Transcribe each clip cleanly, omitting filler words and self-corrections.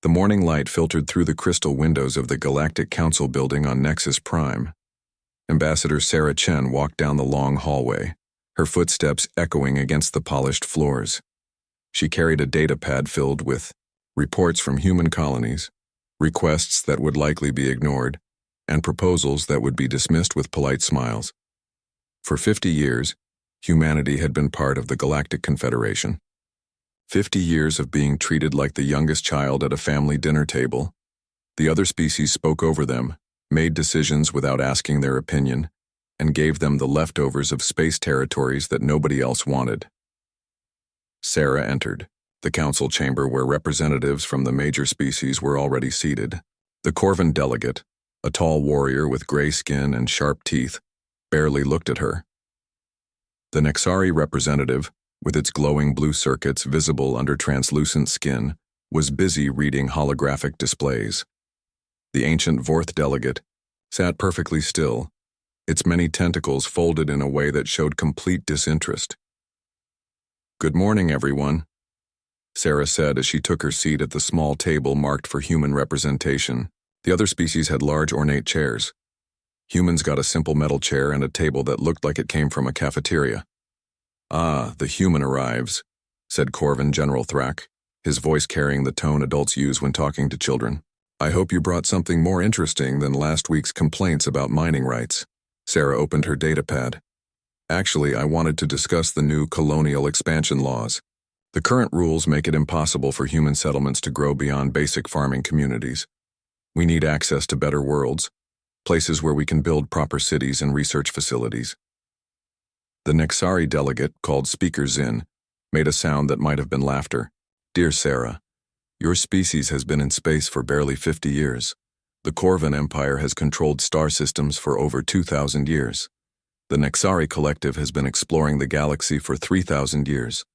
The morning light filtered through the crystal windows of the Galactic Council building on Nexus Prime. Ambassador Sarah Chen walked down the long hallway, her footsteps echoing against the polished floors. She carried a data pad filled with reports from human colonies, requests that would likely be ignored, and proposals that would be dismissed with polite smiles. For 50 years, humanity had been part of the Galactic Confederation. 50 years of being treated like the youngest child at a family dinner table. The other species spoke over them, made decisions without asking their opinion, and gave them the leftovers of space territories that nobody else wanted. Sarah entered the council chamber where representatives from the major species were already seated. The Corvan delegate, a tall warrior with gray skin and sharp teeth, barely looked at her. The Nexari representative, with its glowing blue circuits visible under translucent skin, was busy reading holographic displays. The ancient Vorth delegate sat perfectly still, its many tentacles folded in a way that showed complete disinterest. "Good morning, everyone," Sarah said as she took her seat at the small table marked for human representation. The other species had large ornate chairs. Humans got a simple metal chair and a table that looked like it came from a cafeteria. "Ah, the human arrives," said Corvan General Thrak, his voice carrying the tone adults use when talking to children. "I hope you brought something more interesting than last week's complaints about mining rights." Sarah opened her datapad. "Actually, I wanted to discuss the new colonial expansion laws. The current rules make it impossible for human settlements to grow beyond basic farming communities. We need access to better worlds, places where we can build proper cities and research facilities." The Nexari delegate, called Speaker Zin, made a sound that might have been laughter. "Dear Sarah, your species has been in space for barely 50 years. The Corvan Empire has controlled star systems for over 2,000 years. The Nexari Collective has been exploring the galaxy for 3,000 years.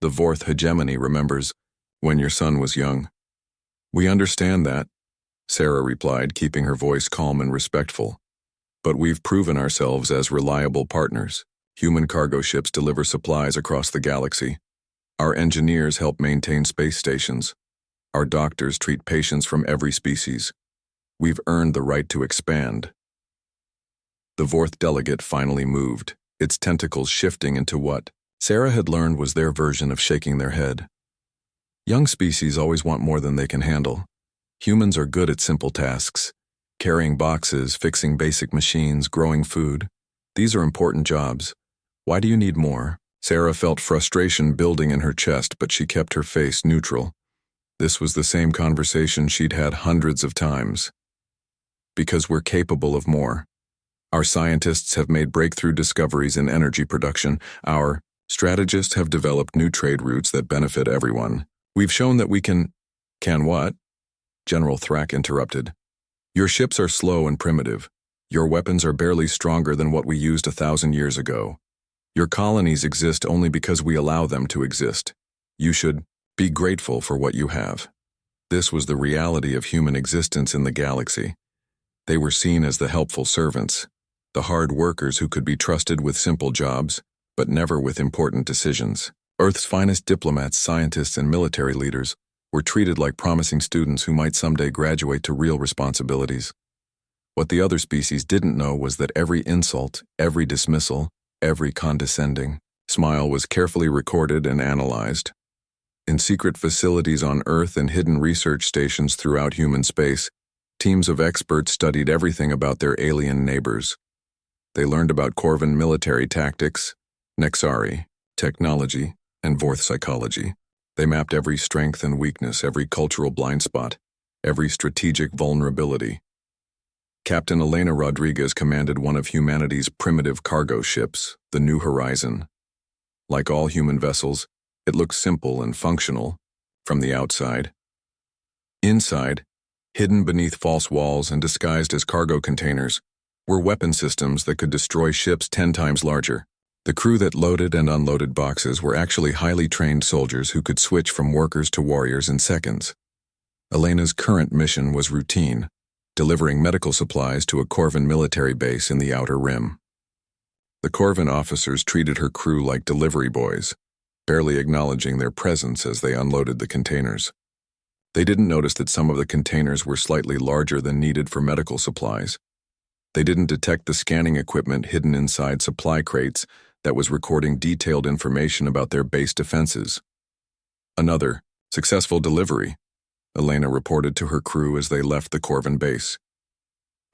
The Vorth hegemony remembers when your son was young." "We understand that," Sarah replied, keeping her voice calm and respectful. "But we've proven ourselves as reliable partners. Human cargo ships deliver supplies across the galaxy. Our engineers help maintain space stations. Our doctors treat patients from every species. We've earned the right to expand." The Vorth delegate finally moved, its tentacles shifting into what Sarah had learned was their version of shaking their head. Young species always want more than they can handle. Humans are good at simple tasks, carrying boxes, fixing basic machines, growing food. These are important jobs. Why do you need more? Sarah felt frustration building in her chest, but she kept her face neutral. This was the same conversation she'd had hundreds of times. Because we're capable of more. Our scientists have made breakthrough discoveries in energy production. Our strategists have developed new trade routes that benefit everyone. We've shown that we can what? General Thrak interrupted. "Your ships are slow and primitive. Your weapons are barely stronger than what we used 1,000 years ago. Your colonies exist only because we allow them to exist. You should be grateful for what you have." This was the reality of human existence in the galaxy. They were seen as the helpful servants, the hard workers who could be trusted with simple jobs, but never with important decisions. Earth's finest diplomats, scientists, and military leaders were treated like promising students who might someday graduate to real responsibilities. What the other species didn't know was that every insult, every dismissal, every condescending smile was carefully recorded and analyzed. In secret facilities on Earth and hidden research stations throughout human space, teams of experts studied everything about their alien neighbors. They learned about Corvan military tactics, Nexari, technology, and Vorth psychology. They mapped every strength and weakness, every cultural blind spot, every strategic vulnerability. Captain Elena Rodriguez commanded one of humanity's primitive cargo ships, the New Horizon. Like all human vessels, it looked simple and functional from the outside. Inside, hidden beneath false walls and disguised as cargo containers, were weapon systems that could destroy ships 10 times larger. The crew that loaded and unloaded boxes were actually highly trained soldiers who could switch from workers to warriors in seconds. Elena's current mission was routine, delivering medical supplies to a Corvan military base in the Outer Rim. The Corvan officers treated her crew like delivery boys, barely acknowledging their presence as they unloaded the containers. They didn't notice that some of the containers were slightly larger than needed for medical supplies. They didn't detect the scanning equipment hidden inside supply crates that was recording detailed information about their base defenses. Another successful delivery, Elena reported to her crew as they left the Corvin base.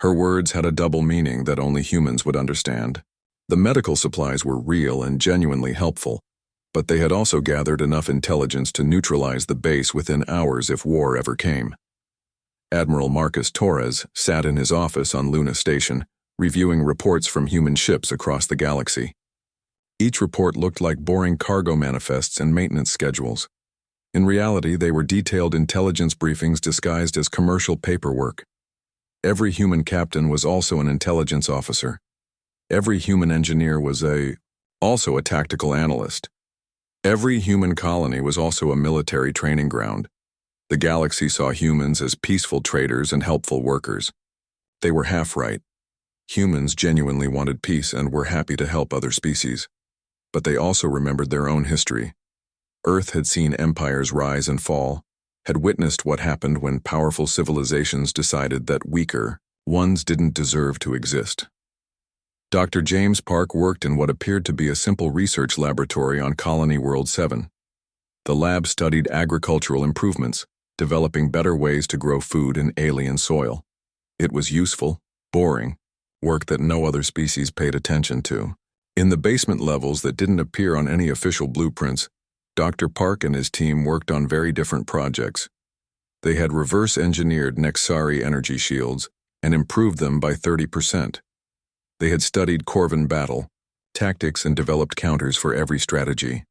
Her words had a double meaning that only humans would understand. The medical supplies were real and genuinely helpful, but they had also gathered enough intelligence to neutralize the base within hours if war ever came. Admiral Marcus Torres sat in his office on Luna Station, reviewing reports from human ships across the galaxy. Each report looked like boring cargo manifests and maintenance schedules. In reality, they were detailed intelligence briefings disguised as commercial paperwork. Every human captain was also an intelligence officer. Every human engineer was also a tactical analyst. Every human colony was also a military training ground. The galaxy saw humans as peaceful traders and helpful workers. They were half right. Humans genuinely wanted peace and were happy to help other species. But they also remembered their own history. Earth had seen empires rise and fall, had witnessed what happened when powerful civilizations decided that weaker ones didn't deserve to exist. Dr. James Park worked in what appeared to be a simple research laboratory on Colony World 7. The lab studied agricultural improvements, developing better ways to grow food in alien soil. It was useful, boring, work that no other species paid attention to. In the basement levels that didn't appear on any official blueprints, Dr. Park and his team worked on very different projects. They had reverse-engineered Nexari energy shields and improved them by 30%. They had studied Corvin battle, tactics, and developed counters for every strategy.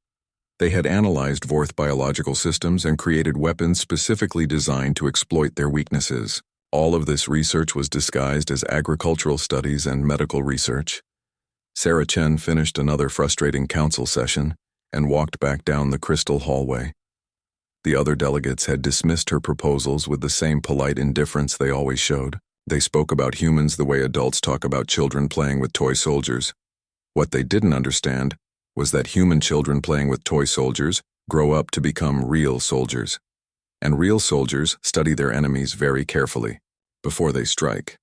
They had analyzed Vorth biological systems and created weapons specifically designed to exploit their weaknesses. All of this research was disguised as agricultural studies and medical research. Sarah Chen finished another frustrating council session and walked back down the crystal hallway. The other delegates had dismissed her proposals with the same polite indifference they always showed. They spoke about humans the way adults talk about children playing with toy soldiers. What they didn't understand was that human children playing with toy soldiers grow up to become real soldiers. And real soldiers study their enemies very carefully before they strike.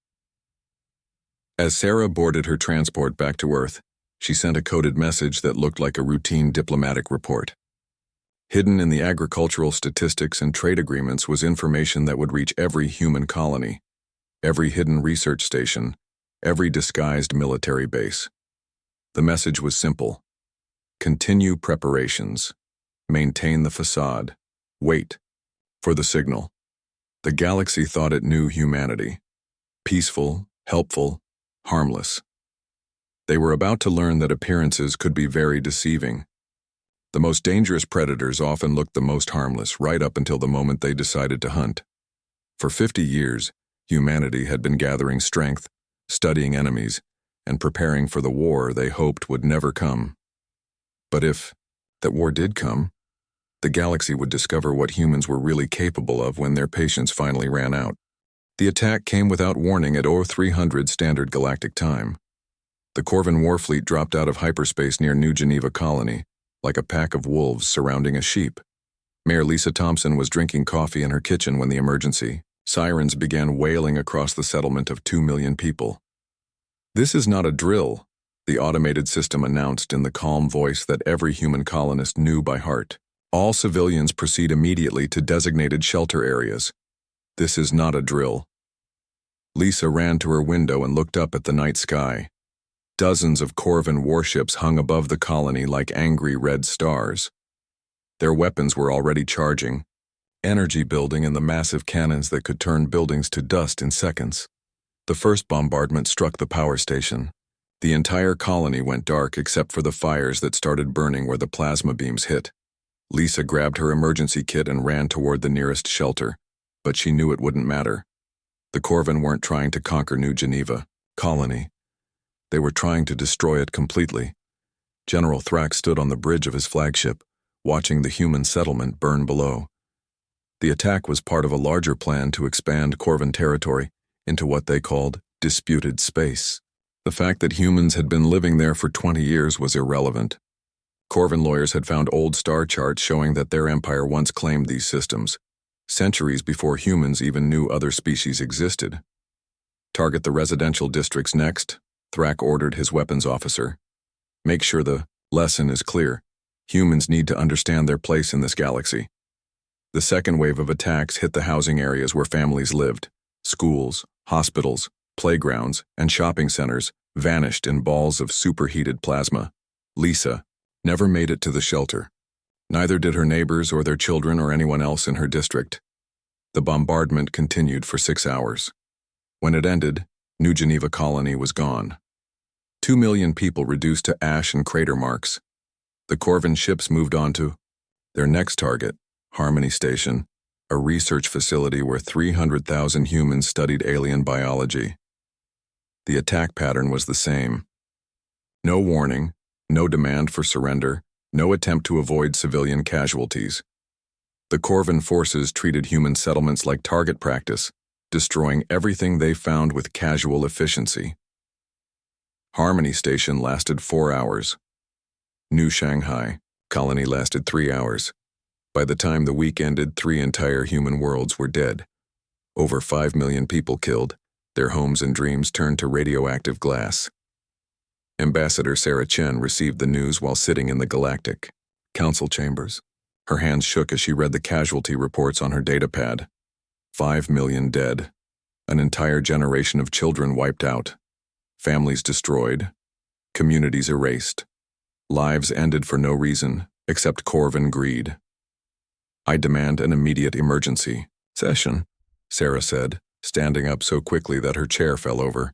As Sarah boarded her transport back to Earth, she sent a coded message that looked like a routine diplomatic report. Hidden in the agricultural statistics and trade agreements was information that would reach every human colony, every hidden research station, every disguised military base. The message was simple. Continue preparations. Maintain the facade. Wait for the signal. The galaxy thought it knew humanity. Peaceful, helpful, harmless. They were about to learn that appearances could be very deceiving. The most dangerous predators often looked the most harmless right up until the moment they decided to hunt. For 50 years, humanity had been gathering strength, studying enemies, and preparing for the war they hoped would never come. But if that war did come, the galaxy would discover what humans were really capable of when their patience finally ran out. The attack came without warning at 0300 Standard Galactic Time. The Corvin Warfleet dropped out of hyperspace near New Geneva Colony, like a pack of wolves surrounding a sheep. Mayor Lisa Thompson was drinking coffee in her kitchen when the emergency sirens began wailing across the settlement of 2 million people. "This is not a drill," the automated system announced in the calm voice that every human colonist knew by heart. "All civilians proceed immediately to designated shelter areas. This is not a drill." Lisa ran to her window and looked up at the night sky. Dozens of Corvin warships hung above the colony like angry red stars. Their weapons were already charging, energy building in the massive cannons that could turn buildings to dust in seconds. The first bombardment struck the power station. The entire colony went dark except for the fires that started burning where the plasma beams hit. Lisa grabbed her emergency kit and ran toward the nearest shelter, but she knew it wouldn't matter. The Corvin weren't trying to conquer New Geneva Colony. They were trying to destroy it completely. General Thrax stood on the bridge of his flagship, watching the human settlement burn below. The attack was part of a larger plan to expand Corvin territory into what they called disputed space. The fact that humans had been living there for 20 years was irrelevant. Corvin lawyers had found old star charts showing that their empire once claimed these systems. centuries before humans even knew other species existed. Target the residential districts next, Thrak ordered his weapons officer. Make sure the lesson is clear. Humans need to understand their place in this galaxy. The second wave of attacks hit the housing areas where families lived. Schools, hospitals, playgrounds, and shopping centers vanished in balls of superheated plasma. Lisa never made it to the shelter. Neither did her neighbors or their children or anyone else in her district. The bombardment continued for 6 hours. When it ended, New Geneva Colony was gone. 2 million people reduced to ash and crater marks. The Corvin ships moved on to their next target, Harmony Station, a research facility where 300,000 humans studied alien biology. The attack pattern was the same. No warning, no demand for surrender, no attempt to avoid civilian casualties. The Corvin forces treated human settlements like target practice, destroying everything they found with casual efficiency. Harmony Station lasted 4 hours. New Shanghai Colony lasted 3 hours. By the time the week ended, 3 entire human worlds were dead. Over 5 million people killed, their homes and dreams turned to radioactive glass. Ambassador Sarah Chen received the news while sitting in the Galactic Council chambers. Her hands shook as she read the casualty reports on her datapad. 5 million dead. An entire generation of children wiped out. Families destroyed. Communities erased. Lives ended for no reason, except Corvin greed. I demand an immediate emergency session, Sarah said, standing up so quickly that her chair fell over.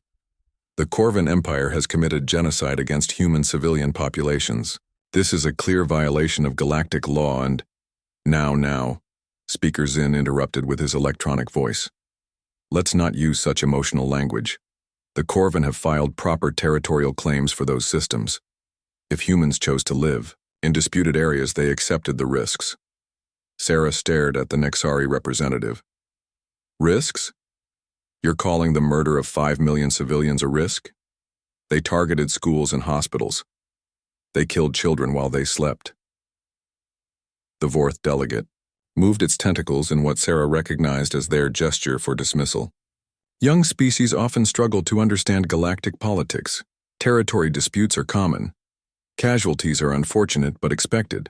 The Corvin Empire has committed genocide against human civilian populations. This is a clear violation of galactic law and— Now, Speaker Zin interrupted with his electronic voice. Let's not use such emotional language. The Corvin have filed proper territorial claims for those systems. If humans chose to live in disputed areas, they accepted the risks. Sarah stared at the Nexari representative. Risks? You're calling the murder of 5 million civilians a risk? They targeted schools and hospitals. They killed children while they slept. The Vorth delegate moved its tentacles in what Sarah recognized as their gesture for dismissal. Young species often struggle to understand galactic politics. Territory disputes are common. Casualties are unfortunate but expected.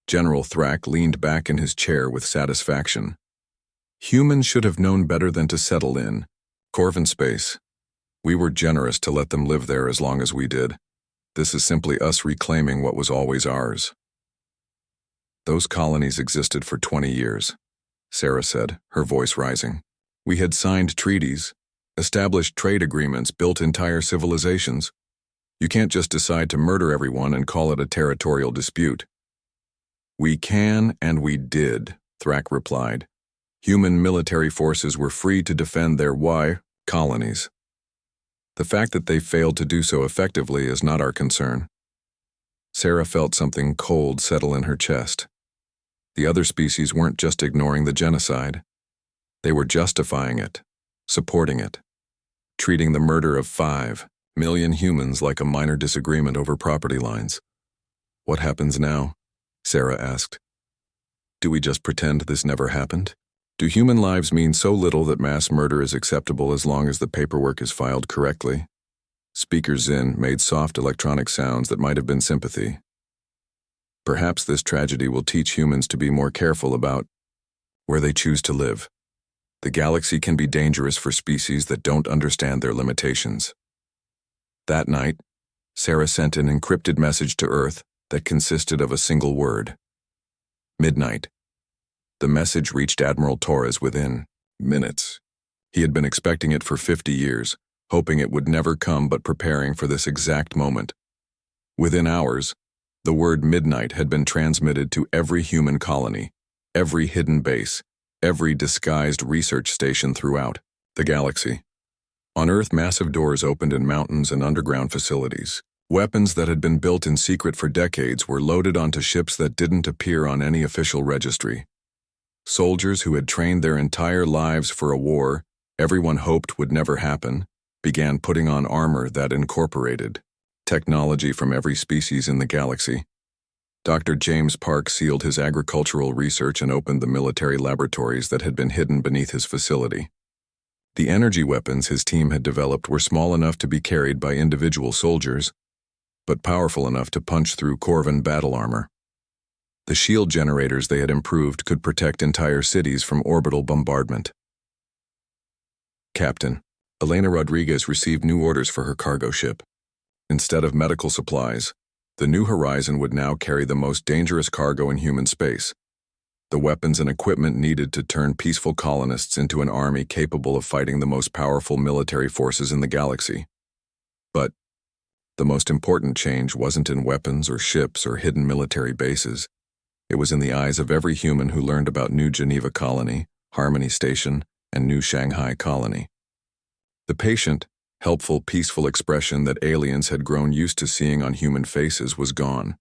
General Thrak leaned back in his chair with satisfaction. Humans should have known better than to settle in Corvin space. We were generous to let them live there as long as we did. This is simply us reclaiming what was always ours. Those colonies existed for 20 years, Sarah said, her voice rising. We had signed treaties, established trade agreements, built entire civilizations. You can't just decide to murder everyone and call it a territorial dispute. We can and we did, Thrak replied. Human military forces were free to defend their colonies. The fact that they failed to do so effectively is not our concern. Sarah felt something cold settle in her chest. The other species weren't just ignoring the genocide. They were justifying it, supporting it, treating the murder of 5 million humans like a minor disagreement over property lines. What happens now? Sarah asked. Do we just pretend this never happened? Do human lives mean so little that mass murder is acceptable as long as the paperwork is filed correctly? Speaker Zin made soft electronic sounds that might have been sympathy. Perhaps this tragedy will teach humans to be more careful about where they choose to live. The galaxy can be dangerous for species that don't understand their limitations. That night, Sarah sent an encrypted message to Earth that consisted of a single word. Midnight. The message reached Admiral Torres within minutes. He had been expecting it for 50 years, hoping it would never come but preparing for this exact moment. Within hours, the word midnight had been transmitted to every human colony, every hidden base, every disguised research station throughout the galaxy. On Earth, massive doors opened in mountains and underground facilities. Weapons that had been built in secret for decades were loaded onto ships that didn't appear on any official registry. Soldiers who had trained their entire lives for a war everyone hoped would never happen began putting on armor that incorporated technology from every species in the galaxy. Dr. James Park sealed his agricultural research and opened the military laboratories that had been hidden beneath his facility. The energy weapons his team had developed were small enough to be carried by individual soldiers, but powerful enough to punch through Corvan battle armor. The shield generators they had improved could protect entire cities from orbital bombardment. Captain, Elena Rodriguez received new orders for her cargo ship. Instead of medical supplies, the New Horizon would now carry the most dangerous cargo in human space, the weapons and equipment needed to turn peaceful colonists into an army capable of fighting the most powerful military forces in the galaxy. But the most important change wasn't in weapons or ships or hidden military bases. It was in the eyes of every human who learned about New Geneva Colony, Harmony Station, and New Shanghai Colony. The patient, helpful, peaceful expression that aliens had grown used to seeing on human faces was gone.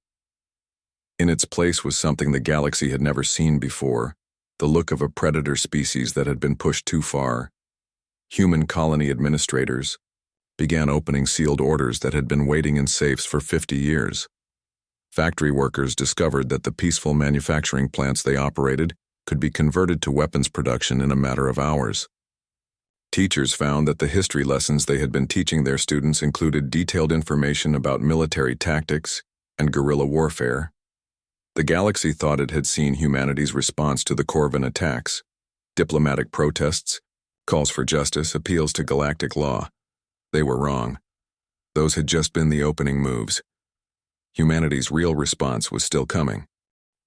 In its place was something the galaxy had never seen before, the look of a predator species that had been pushed too far. Human colony administrators began opening sealed orders that had been waiting in safes for 50 years. Factory workers discovered that the peaceful manufacturing plants they operated could be converted to weapons production in a matter of hours. Teachers found that the history lessons they had been teaching their students included detailed information about military tactics and guerrilla warfare. The galaxy thought it had seen humanity's response to the Corvan attacks, diplomatic protests, calls for justice, appeals to galactic law. They were wrong. Those had just been the opening moves. Humanity's real response was still coming.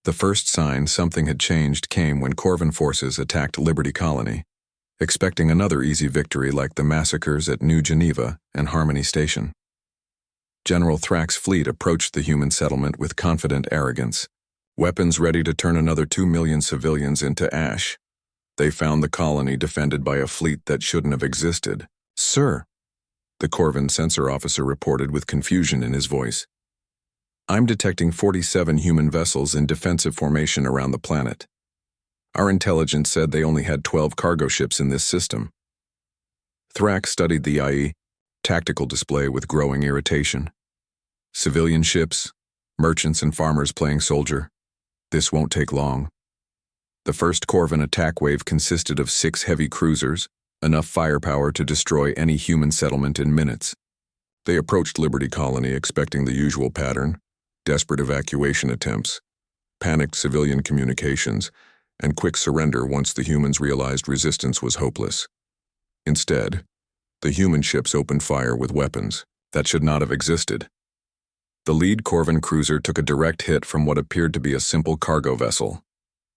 The first sign something had changed came when Corvan forces attacked Liberty Colony, expecting another easy victory like the massacres at New Geneva and Harmony Station. General Thrax's fleet approached the human settlement with confident arrogance, weapons ready to turn another 2 million civilians into ash. They found the colony defended by a fleet that shouldn't have existed. "Sir," the Corvan sensor officer reported with confusion in his voice, "I'm detecting 47 human vessels in defensive formation around the planet. Our intelligence said they only had 12 cargo ships in this system." Thrax studied the IE tactical display with growing irritation. Civilian ships, merchants and farmers playing soldier. This won't take long. The first Corvan attack wave consisted of 6 heavy cruisers, enough firepower to destroy any human settlement in minutes. They approached Liberty Colony expecting the usual pattern: desperate evacuation attempts, panicked civilian communications, and quick surrender once the humans realized resistance was hopeless. Instead, the human ships opened fire with weapons that should not have existed. The lead Corvan cruiser took a direct hit from what appeared to be a simple cargo vessel.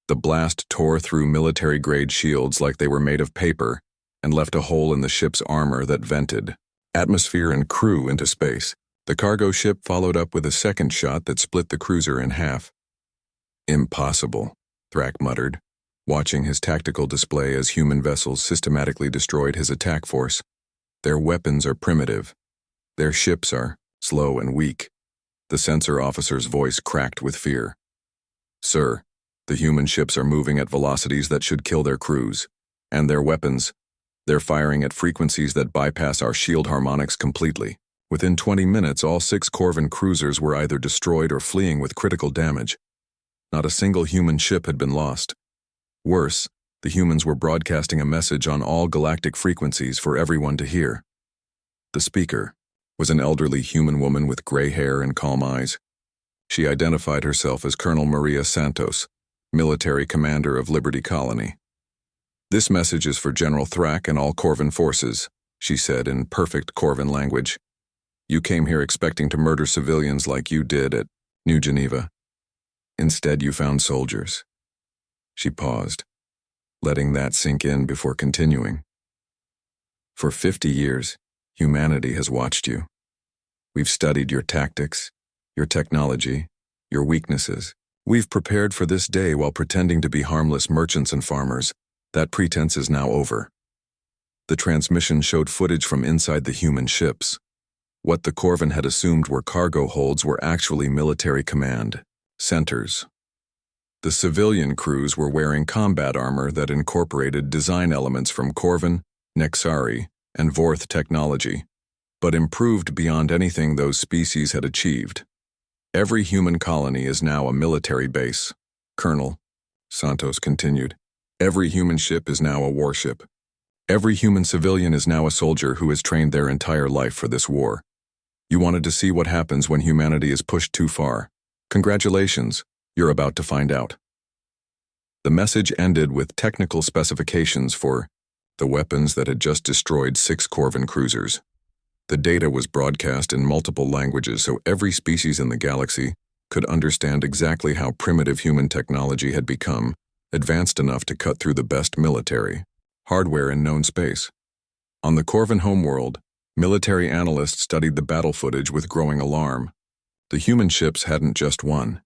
The blast tore through military-grade shields like they were made of paper and left a hole in the ship's armor that vented atmosphere and crew into space. The cargo ship followed up with a second shot that split the cruiser in half. "Impossible," Thrax muttered, watching his tactical display as human vessels systematically destroyed his attack force. "Their weapons are primitive. Their ships are slow and weak." The sensor officer's voice cracked with fear. "Sir, the human ships are moving at velocities that should kill their crews. And their weapons, they're firing at frequencies that bypass our shield harmonics completely." Within 20 minutes, all 6 Corvan cruisers were either destroyed or fleeing with critical damage. Not a single human ship had been lost. Worse, the humans were broadcasting a message on all galactic frequencies for everyone to hear. The speaker was an elderly human woman with gray hair and calm eyes. She identified herself as Colonel Maria Santos, military commander of Liberty Colony. "This message is for General Thrax and all Corvan forces," she said in perfect Corvan language. "You came here expecting to murder civilians like you did at New Geneva. Instead, you found soldiers." She paused, letting that sink in before continuing. "For 50 years, humanity has watched you. We've studied your tactics, your technology, your weaknesses. We've prepared for this day while pretending to be harmless merchants and farmers. That pretense is now over." The transmission showed footage from inside the human ships. What the Corvan had assumed were cargo holds were actually military command centers. The civilian crews were wearing combat armor that incorporated design elements from Corvan, Nexari, and Vorth technology, but improved beyond anything those species had achieved. Every human colony is now a military base. Colonel, Santos continued. Every human ship is now a warship. Every human civilian is now a soldier who has trained their entire life for this war. You wanted to see what happens when humanity is pushed too far. Congratulations, you're about to find out. The message ended with technical specifications for the weapons that had just destroyed 6 Corvin cruisers. The data was broadcast in multiple languages so every species in the galaxy could understand exactly how primitive human technology had become, advanced enough to cut through the best military hardware in known space. On the Corvin homeworld, military analysts studied the battle footage with growing alarm. The human ships hadn't just won.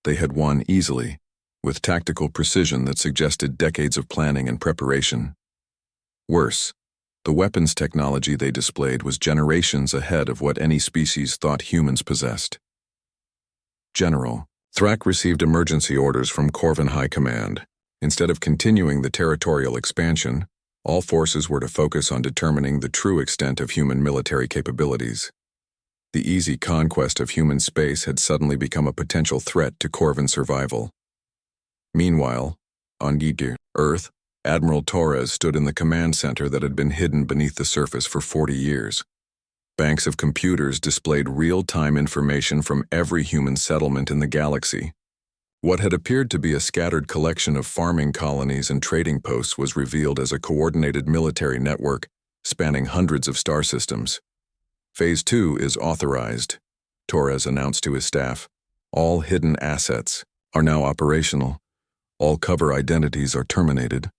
They had won easily, with tactical precision that suggested decades of planning and preparation. Worse, the weapons technology they displayed was generations ahead of what any species thought humans possessed. General, Thrak received emergency orders from Corvin High Command. Instead of continuing the territorial expansion, all forces were to focus on determining the true extent of human military capabilities. The easy conquest of human space had suddenly become a potential threat to Corvin survival. Meanwhile, on Gidir, Earth, Admiral Torres stood in the command center that had been hidden beneath the surface for 40 years. Banks of computers displayed real-time information from every human settlement in the galaxy. What had appeared to be a scattered collection of farming colonies and trading posts was revealed as a coordinated military network spanning hundreds of star systems. Phase 2 is authorized, Torres announced to his staff. All hidden assets are now operational. All cover identities are terminated.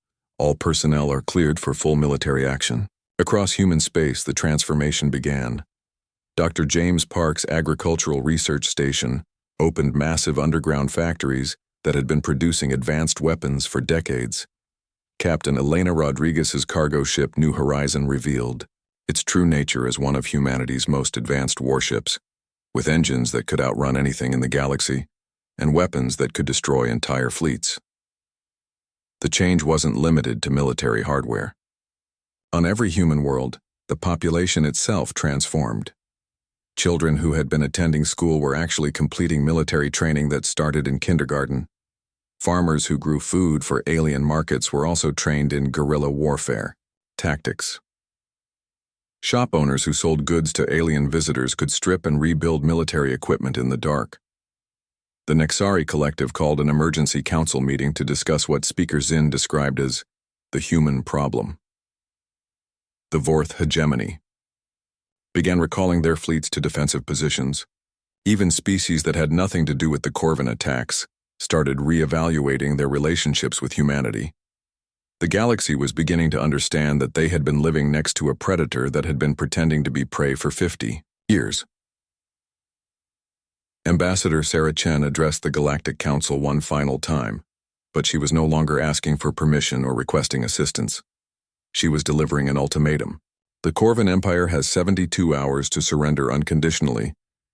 All personnel are cleared for full military action. Across human space, the transformation began. Dr. James Park's agricultural research station opened massive underground factories that had been producing advanced weapons for decades. Captain Elena Rodriguez's cargo ship New Horizon revealed its true nature as one of humanity's most advanced warships, with engines that could outrun anything in the galaxy and weapons that could destroy entire fleets. The change wasn't limited to military hardware. On every human world, the population itself transformed. Children who had been attending school were actually completing military training that started in kindergarten. Farmers who grew food for alien markets were also trained in guerrilla warfare tactics. Shop owners who sold goods to alien visitors could strip and rebuild military equipment in the dark. The Nexari Collective called an emergency council meeting to discuss what Speaker Zinn described as the human problem. The Vorth hegemony began recalling their fleets to defensive positions. Even species that had nothing to do with the Corvin attacks started re-evaluating their relationships with humanity. The galaxy was beginning to understand that they had been living next to a predator that had been pretending to be prey for 50 years. Ambassador Sarah Chen addressed the Galactic Council one final time, but she was no longer asking for permission or requesting assistance. She was delivering an ultimatum. The Corvin Empire has 72 hours to surrender unconditionally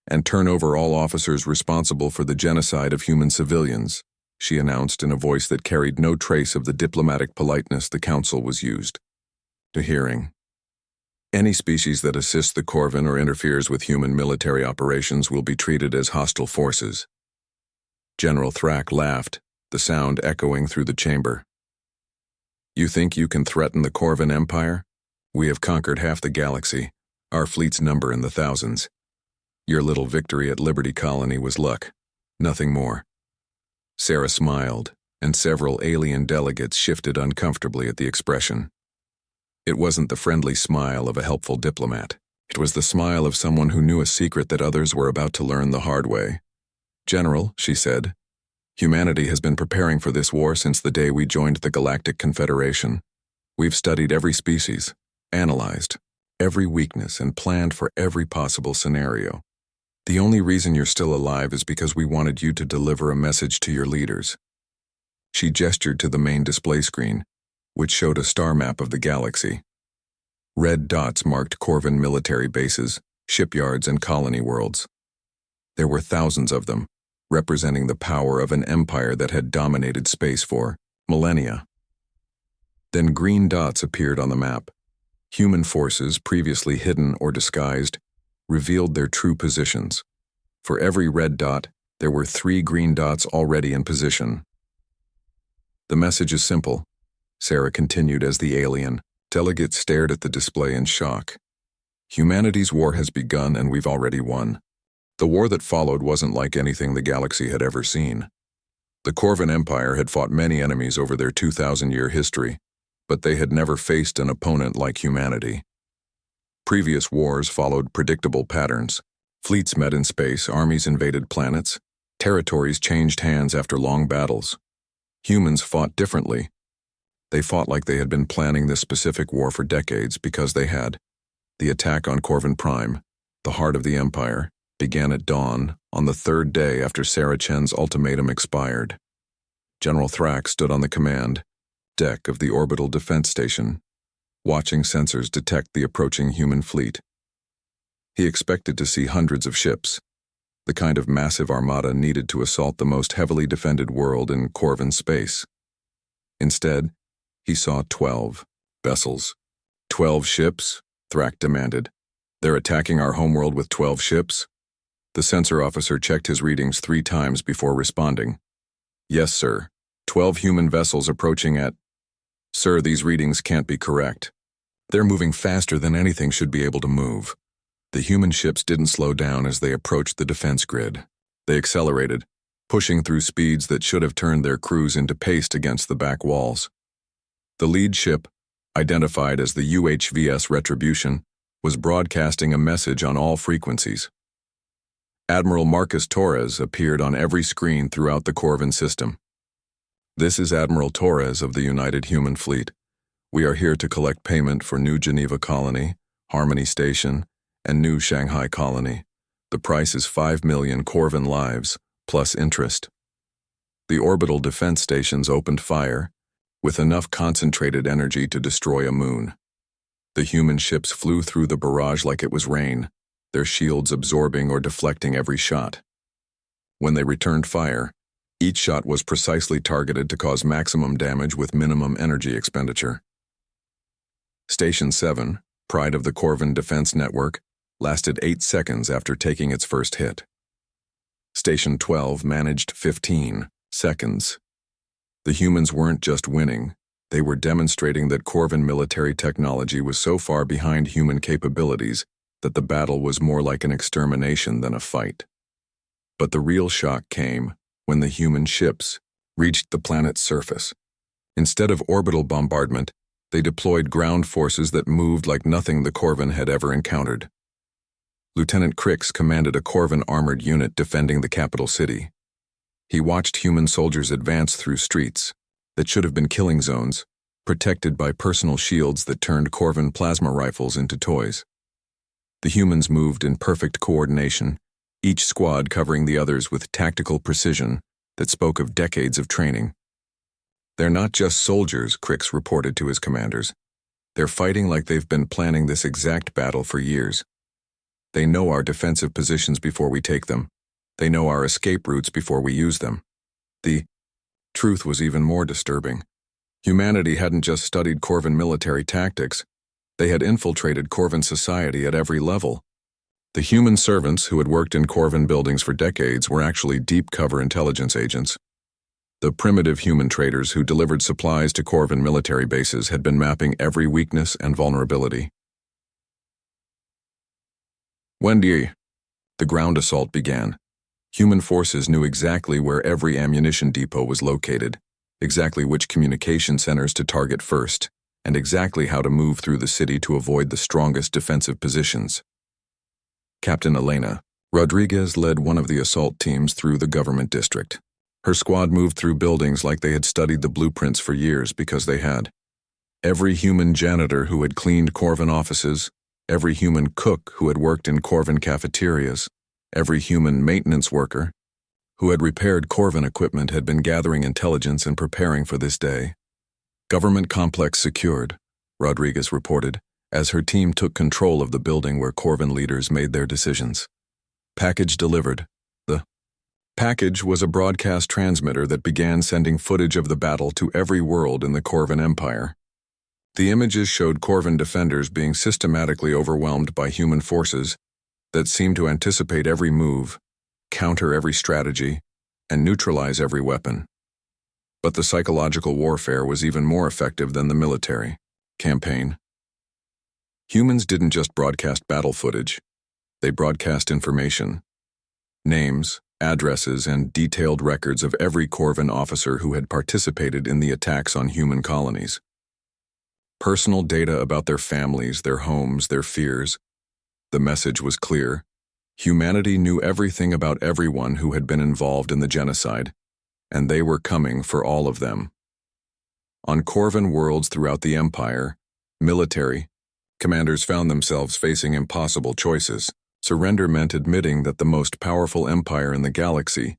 and turn over all officers responsible for the genocide of human civilians, she announced in a voice that carried no trace of the diplomatic politeness the council was used to hearing. Any species that assists the Corvin or interferes with human military operations will be treated as hostile forces. General Thrak laughed, the sound echoing through the chamber. You think you can threaten the Corvin Empire? We have conquered half the galaxy. Our fleets number in the thousands. Your little victory at Liberty Colony was luck, nothing more. Sarah smiled, and several alien delegates shifted uncomfortably at the expression. It wasn't the friendly smile of a helpful diplomat. It was the smile of someone who knew a secret that others were about to learn the hard way. General, she said, humanity has been preparing for this war since the day we joined the Galactic Confederation. We've studied every species, analyzed every weakness, and planned for every possible scenario. The only reason you're still alive is because we wanted you to deliver a message to your leaders. She gestured to the main display screen, which showed a star map of the galaxy. Red dots marked Corvin military bases, shipyards, and colony worlds. There were thousands of them, representing the power of an empire that had dominated space for millennia. Then green dots appeared on the map. Human forces, previously hidden or disguised, revealed their true positions. For every red dot, there were 3 green dots already in position. The message is simple, Sarah continued as the alien delegate stared at the display in shock. Humanity's war has begun and we've already won. The war that followed wasn't like anything the galaxy had ever seen. The Corvan Empire had fought many enemies over their 2,000-year history, but they had never faced an opponent like humanity. Previous wars followed predictable patterns. Fleets met in space, armies invaded planets, territories changed hands after long battles. Humans fought differently. They fought like they had been planning this specific war for decades because they had. The attack on Corvan Prime, the heart of the Empire, began at dawn on the 3rd day after Sarah Chen's ultimatum expired. General Thrak stood on the command deck of the orbital defense station, watching sensors detect the approaching human fleet. He expected to see hundreds of ships, the kind of massive armada needed to assault the most heavily defended world in Corvan space. Instead, he saw 12 vessels. 12 ships? Thrak demanded. They're attacking our homeworld with 12 ships? The sensor officer checked his readings 3 times before responding. Yes, sir. 12 human vessels approaching at... Sir, these readings can't be correct. They're moving faster than anything should be able to move. The human ships didn't slow down as they approached the defense grid. They accelerated, pushing through speeds that should have turned their crews into paste against the back walls. The lead ship, identified as the UHVS Retribution, was broadcasting a message on all frequencies. Admiral Marcus Torres appeared on every screen throughout the Corvan system. This is Admiral Torres of the United Human Fleet. We are here to collect payment for New Geneva Colony, Harmony Station, and New Shanghai Colony. The price is 5 million Corvan lives, plus interest. The orbital defense stations opened fire, with enough concentrated energy to destroy a moon. The human ships flew through the barrage like it was rain, their shields absorbing or deflecting every shot. When they returned fire, each shot was precisely targeted to cause maximum damage with minimum energy expenditure. Station 7, pride of the Corvan Defense Network, lasted 8 seconds after taking its first hit. Station 12 managed 15 seconds. The humans weren't just winning, they were demonstrating that Corvan military technology was so far behind human capabilities that the battle was more like an extermination than a fight. But the real shock came when the human ships reached the planet's surface. Instead of orbital bombardment, they deployed ground forces that moved like nothing the Corvan had ever encountered. Lieutenant Crix commanded a Corvan armored unit defending the capital city. He watched human soldiers advance through streets that should have been killing zones, protected by personal shields that turned Corvan plasma rifles into toys. The humans moved in perfect coordination, each squad covering the others with tactical precision that spoke of decades of training. They're not just soldiers, Crix reported to his commanders. They're fighting like they've been planning this exact battle for years. They know our defensive positions before we take them. They know our escape routes before we use them. The truth was even more disturbing. Humanity hadn't just studied Corvan military tactics. They had infiltrated Corvan society at every level. The human servants who had worked in Corvan buildings for decades were actually deep cover intelligence agents. The primitive human traders who delivered supplies to Corvan military bases had been mapping every weakness and vulnerability. Wendy, the ground assault began. Human forces knew exactly where every ammunition depot was located, exactly which communication centers to target first, and exactly how to move through the city to avoid the strongest defensive positions. Captain Elena Rodriguez led one of the assault teams through the government district. Her squad moved through buildings like they had studied the blueprints for years because they had. Every human janitor who had cleaned Corvan offices, every human cook who had worked in Corvan cafeterias, every human maintenance worker who had repaired Corvan equipment had been gathering intelligence and preparing for this day. Government complex secured, Rodriguez reported, as her team took control of the building where Corvan leaders made their decisions. Package delivered. The package was a broadcast transmitter that began sending footage of the battle to every world in the Corvan Empire. The images showed Corvan defenders being systematically overwhelmed by human forces that seemed to anticipate every move counter every strategy, and neutralize every weapon. But the psychological warfare was even more effective than the military campaign. Humans didn't just broadcast battle footage, they broadcast information. Names, addresses, and detailed records of every Corvan officer who had participated in the attacks on human colonies. Personal data about their families, their homes, their fears. The message was clear. Humanity knew everything about everyone who had been involved in the genocide, and they were coming for all of them. On Corvan worlds throughout the Empire, military commanders found themselves facing impossible choices. Surrender meant admitting that the most powerful empire in the galaxy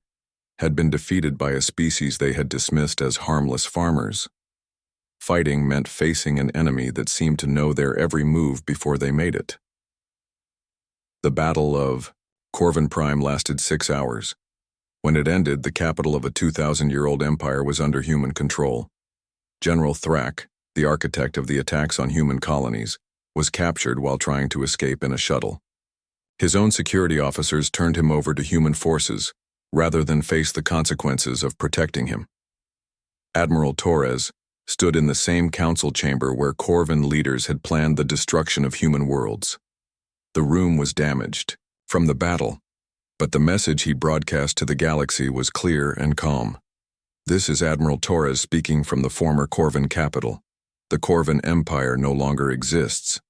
had been defeated by a species they had dismissed as harmless farmers. Fighting meant facing an enemy that seemed to know their every move before they made it. The Battle of Corvan Prime lasted 6 hours. When it ended, the capital of a 2,000-year-old empire was under human control. General Thrak, the architect of the attacks on human colonies, was captured while trying to escape in a shuttle. His own security officers turned him over to human forces, rather than face the consequences of protecting him. Admiral Torres stood in the same council chamber where Corvan leaders had planned the destruction of human worlds. The room was damaged from the battle, but the message he broadcast to the galaxy was clear and calm. This is Admiral Torres speaking from the former Corvan capital. The Corvan Empire no longer exists.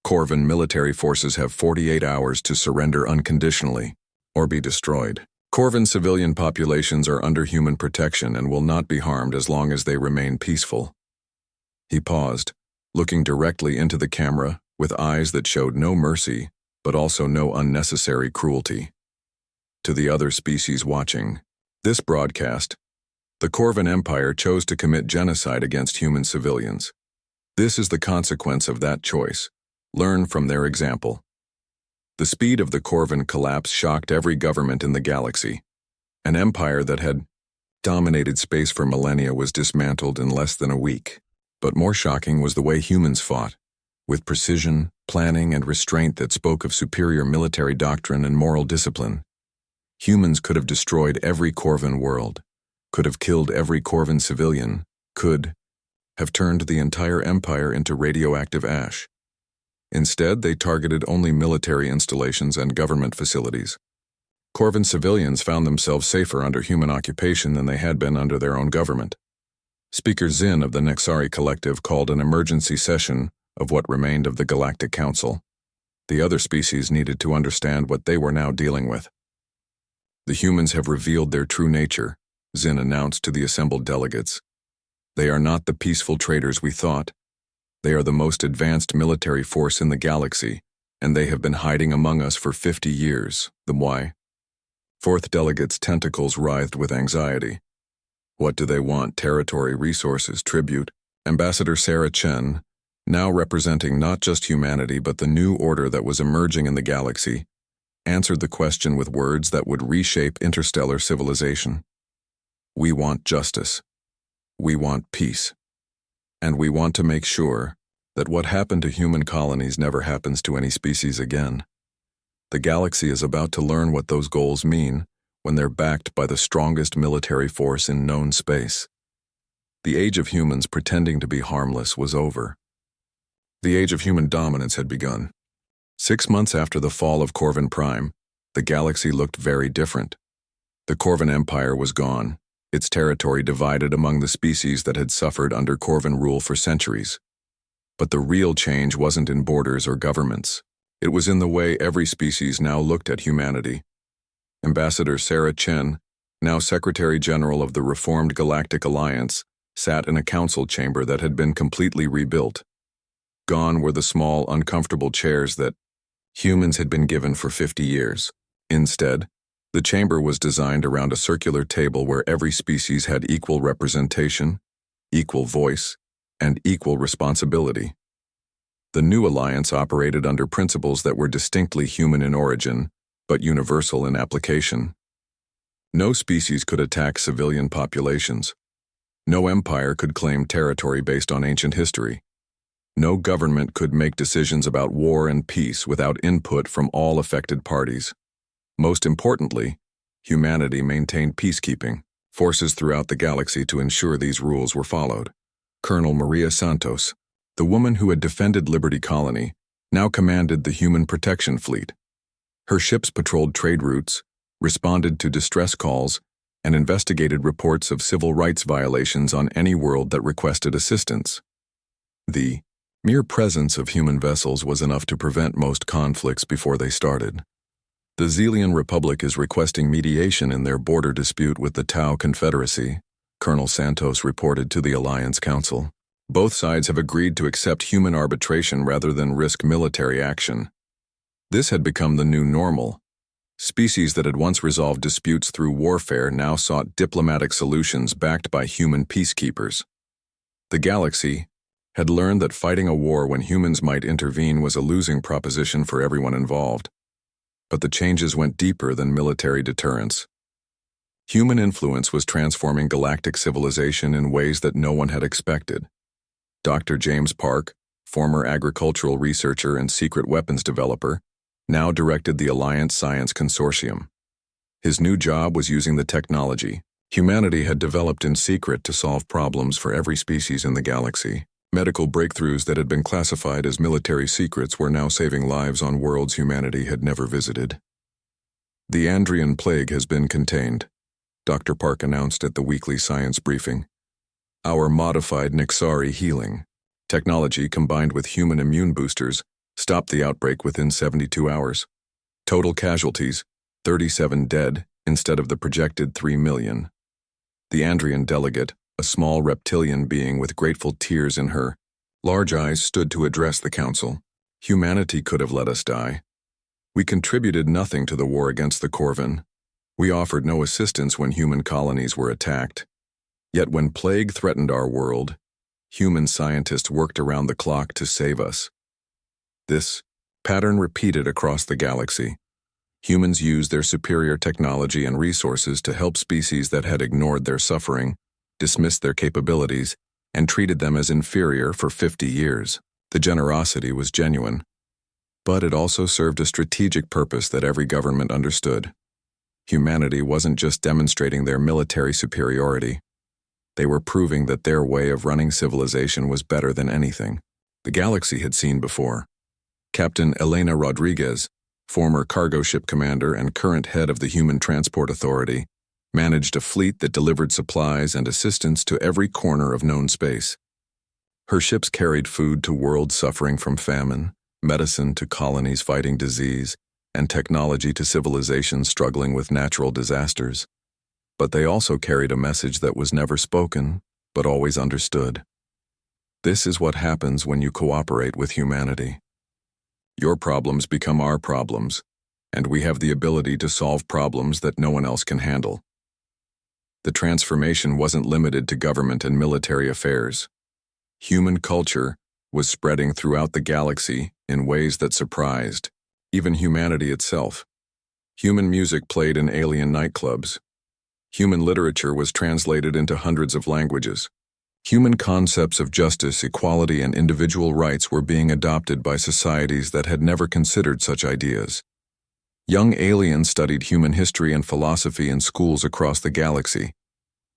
Corvan military forces have 48 hours to surrender unconditionally or be destroyed. Corvan civilian populations are under human protection and will not be harmed as long as they remain peaceful. He paused, looking directly into the camera with eyes that showed no mercy, but also no unnecessary cruelty. To the other species watching this broadcast, the Corvan Empire chose to commit genocide against human civilians. This is the consequence of that choice. Learn from their example. The speed of the Corvan collapse shocked every government in the galaxy. An empire that had dominated space for millennia was dismantled in less than a week. But more shocking was the way humans fought, with precision, planning, and restraint that spoke of superior military doctrine and moral discipline. Humans could have destroyed every Corvan world, could have killed every Corvan civilian, could have turned the entire empire into radioactive ash. Instead, they targeted only military installations and government facilities. Corvan civilians found themselves safer under human occupation than they had been under their own government. Speaker Zin of the Nexari Collective called an emergency session of what remained of the Galactic Council. The other species needed to understand what they were now dealing with. The humans have revealed their true nature, Zin announced to the assembled delegates. They are not the peaceful traitors we thought. They are the most advanced military force in the galaxy, and they have been hiding among us for 50 years. The why? Fourth delegate's tentacles writhed with anxiety. What do they want? Territory, resources, tribute? Ambassador Sarah Chen, now representing not just humanity but the new order that was emerging in the galaxy, answered the question with words that would reshape interstellar civilization. We want justice. We want peace. And we want to make sure that what happened to human colonies never happens to any species again. The galaxy is about to learn what those goals mean when they're backed by the strongest military force in known space. The age of humans pretending to be harmless was over. The age of human dominance had begun. 6 months after the fall of Corvan Prime, the galaxy looked very different. The Corvan Empire was gone, its territory divided among the species that had suffered under Corvan rule for centuries. But the real change wasn't in borders or governments. It was in the way every species now looked at humanity. Ambassador Sarah Chen, now Secretary General of the Reformed Galactic Alliance, sat in a council chamber that had been completely rebuilt. Gone were the small, uncomfortable chairs that humans had been given for 50 years. Instead, the chamber was designed around a circular table where every species had equal representation, equal voice, and equal responsibility. The new alliance operated under principles that were distinctly human in origin, but universal in application. No species could attack civilian populations. No empire could claim territory based on ancient history. No government could make decisions about war and peace without input from all affected parties. Most importantly, Humanity maintained peacekeeping forces throughout the galaxy to ensure these rules were followed. Colonel Maria Santos, the woman who had defended Liberty Colony, now commanded the Human Protection Fleet. Her ships patrolled trade routes, responded to distress calls, and investigated reports of civil rights violations on any world that requested assistance. The mere presence of human vessels was enough to prevent most conflicts before they started. The Zelian Republic is requesting mediation in their border dispute with the Tau Confederacy, Colonel Santos reported to the Alliance Council. Both sides have agreed to accept human arbitration rather than risk military action. This had become the new normal. Species that had once resolved disputes through warfare now sought diplomatic solutions backed by human peacekeepers. The galaxy had learned that fighting a war when humans might intervene was a losing proposition for everyone involved. But the changes went deeper than military deterrence. Human influence was transforming galactic civilization in ways that no one had expected. Dr. James Park, former agricultural researcher and secret weapons developer, now directed the Alliance Science Consortium. His new job was using the technology humanity had developed in secret to solve problems for every species in the galaxy. Medical breakthroughs that had been classified as military secrets were now saving lives on worlds humanity had never visited. The Andrian plague has been contained, Dr. Park announced at the weekly science briefing. Our modified Nixari healing technology combined with human immune boosters stopped the outbreak within 72 hours. Total casualties, 37 dead instead of the projected 3 million. The Andrian delegate, a small reptilian being with grateful tears in her large eyes, stood to address the council. Humanity could have let us die. We contributed nothing to the war against the Corvin. We offered no assistance when human colonies were attacked. Yet when plague threatened our world, human scientists worked around the clock to save us. This pattern repeated across the galaxy. Humans used their superior technology and resources to help species that had ignored their suffering, dismissed their capabilities, and treated them as inferior for 50 years. The generosity was genuine, but it also served a strategic purpose that every government understood. Humanity wasn't just demonstrating their military superiority. They were proving that their way of running civilization was better than anything the galaxy had seen before. Captain Elena Rodriguez, former cargo ship commander and current head of the Human Transport Authority, managed a fleet that delivered supplies and assistance to every corner of known space. Her ships carried food to worlds suffering from famine, medicine to colonies fighting disease, and technology to civilizations struggling with natural disasters. But they also carried a message that was never spoken, but always understood. This is what happens when you cooperate with humanity. Your problems become our problems, and we have the ability to solve problems that no one else can handle. The transformation wasn't limited to government and military affairs. Human culture was spreading throughout the galaxy in ways that surprised even humanity itself. Human music played in alien nightclubs. Human literature was translated into hundreds of languages. Human concepts of justice, equality, and individual rights were being adopted by societies that had never considered such ideas. Young aliens studied human history and philosophy in schools across the galaxy.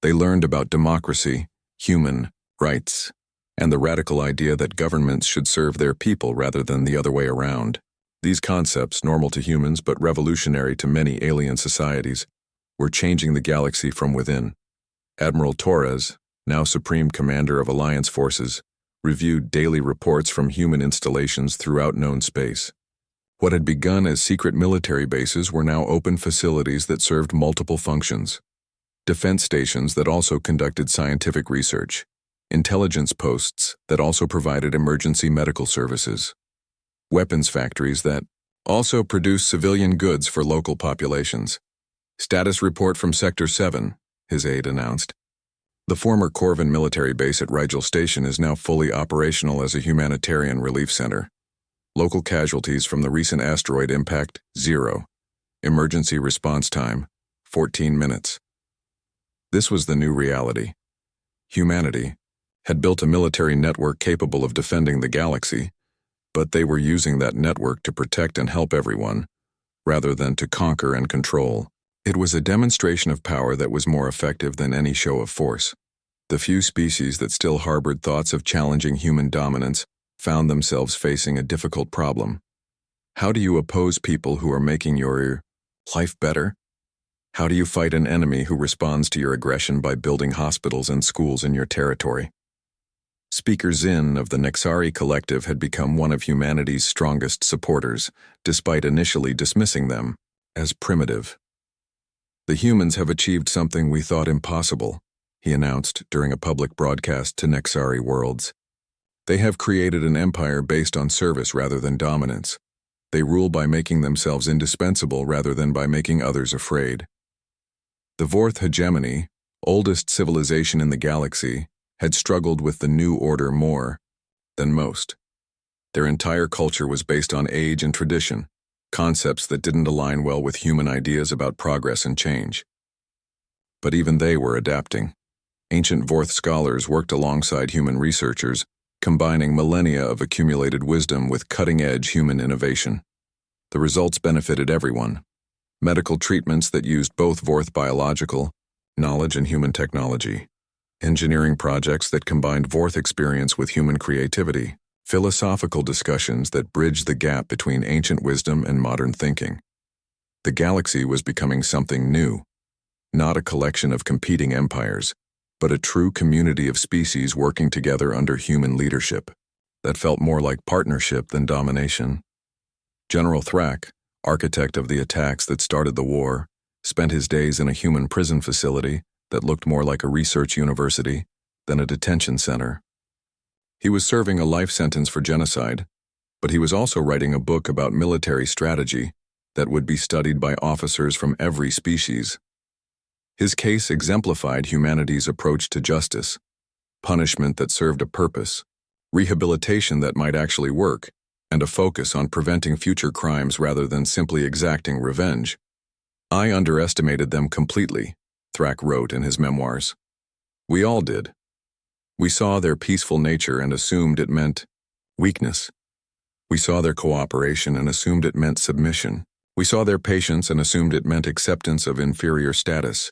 They learned about democracy, human rights, and the radical idea that governments should serve their people rather than the other way around. These concepts, normal to humans but revolutionary to many alien societies, were changing the galaxy from within. Admiral Torres, now Supreme Commander of Alliance forces, reviewed daily reports from human installations throughout known space. What had begun as secret military bases were now open facilities that served multiple functions. Defense stations that also conducted scientific research. Intelligence posts that also provided emergency medical services. Weapons factories that also produced civilian goods for local populations. Status report from Sector 7, his aide announced. The former Corvin military base at Rigel Station is now fully operational as a humanitarian relief center. Local casualties from the recent asteroid impact, 0. Emergency response time, 14 minutes. This was the new reality. Humanity had built a military network capable of defending the galaxy, but they were using that network to protect and help everyone, rather than to conquer and control. It was a demonstration of power that was more effective than any show of force. The few species that still harbored thoughts of challenging human dominance found themselves facing a difficult problem. How do you oppose people who are making your life better? How do you fight an enemy who responds to your aggression by building hospitals and schools in your territory? Speaker Zin of the Nexari Collective had become one of humanity's strongest supporters, despite initially dismissing them as primitive. "The humans have achieved something we thought impossible," he announced during a public broadcast to Nexari worlds. "They have created an empire based on service rather than dominance. They rule by making themselves indispensable rather than by making others afraid." The Vorth hegemony, oldest civilization in the galaxy, had struggled with the New Order more than most. Their entire culture was based on age and tradition, concepts that didn't align well with human ideas about progress and change. But even they were adapting. Ancient Vorth scholars worked alongside human researchers, combining millennia of accumulated wisdom with cutting-edge human innovation. The results benefited everyone. Medical treatments that used both Vorth biological knowledge and human technology. Engineering projects that combined Vorth experience with human creativity. Philosophical discussions that bridged the gap between ancient wisdom and modern thinking. The galaxy was becoming something new. Not a collection of competing empires, but a true community of species working together under human leadership. That felt more like partnership than domination. General Thrak, architect of the attacks that started the war, spent his days in a human prison facility that looked more like a research university than a detention center. He was serving a life sentence for genocide, but he was also writing a book about military strategy that would be studied by officers from every species. His case exemplified humanity's approach to justice, punishment that served a purpose, rehabilitation that might actually work, and a focus on preventing future crimes rather than simply exacting revenge. "I underestimated them completely," Thrak wrote in his memoirs. "We all did. We saw their peaceful nature and assumed it meant weakness. We saw their cooperation and assumed it meant submission. We saw their patience and assumed it meant acceptance of inferior status."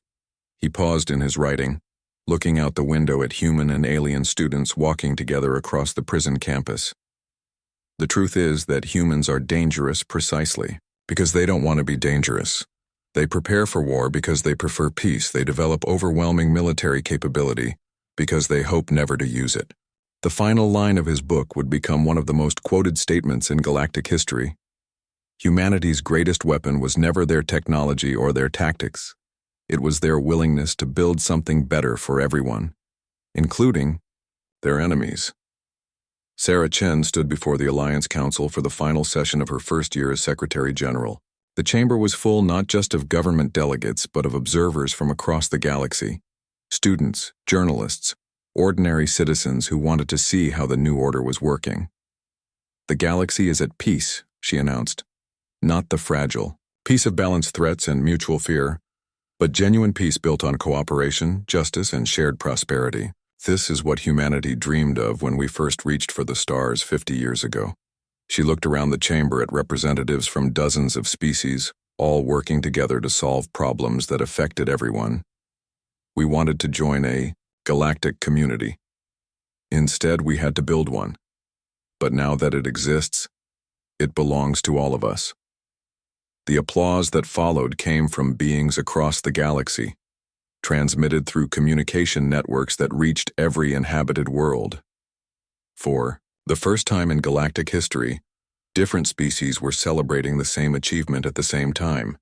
He paused in his writing, looking out the window at human and alien students walking together across the prison campus. The truth is that humans are dangerous precisely because they don't want to be dangerous. They prepare for war because they prefer peace. They develop overwhelming military capability because they hope never to use it. The final line of his book would become one of the most quoted statements in galactic history. Humanity's greatest weapon was never their technology or their tactics. It was their willingness to build something better for everyone, including their enemies. Sarah Chen stood before the Alliance Council for the final session of her first year as Secretary General. The chamber was full not just of government delegates, but of observers from across the galaxy. Students, journalists, ordinary citizens who wanted to see how the new order was working. "The galaxy is at peace," she announced. "Not the fragile peace of balanced threats and mutual fear, but genuine peace built on cooperation, justice, and shared prosperity. This is what humanity dreamed of when we first reached for the stars 50 years ago." She looked around the chamber at representatives from dozens of species, all working together to solve problems that affected everyone. "We wanted to join a galactic community. Instead, we had to build one. But now that it exists, it belongs to all of us." The applause that followed came from beings across the galaxy, transmitted through communication networks that reached every inhabited world. For the first time in galactic history, different species were celebrating the same achievement at the same time.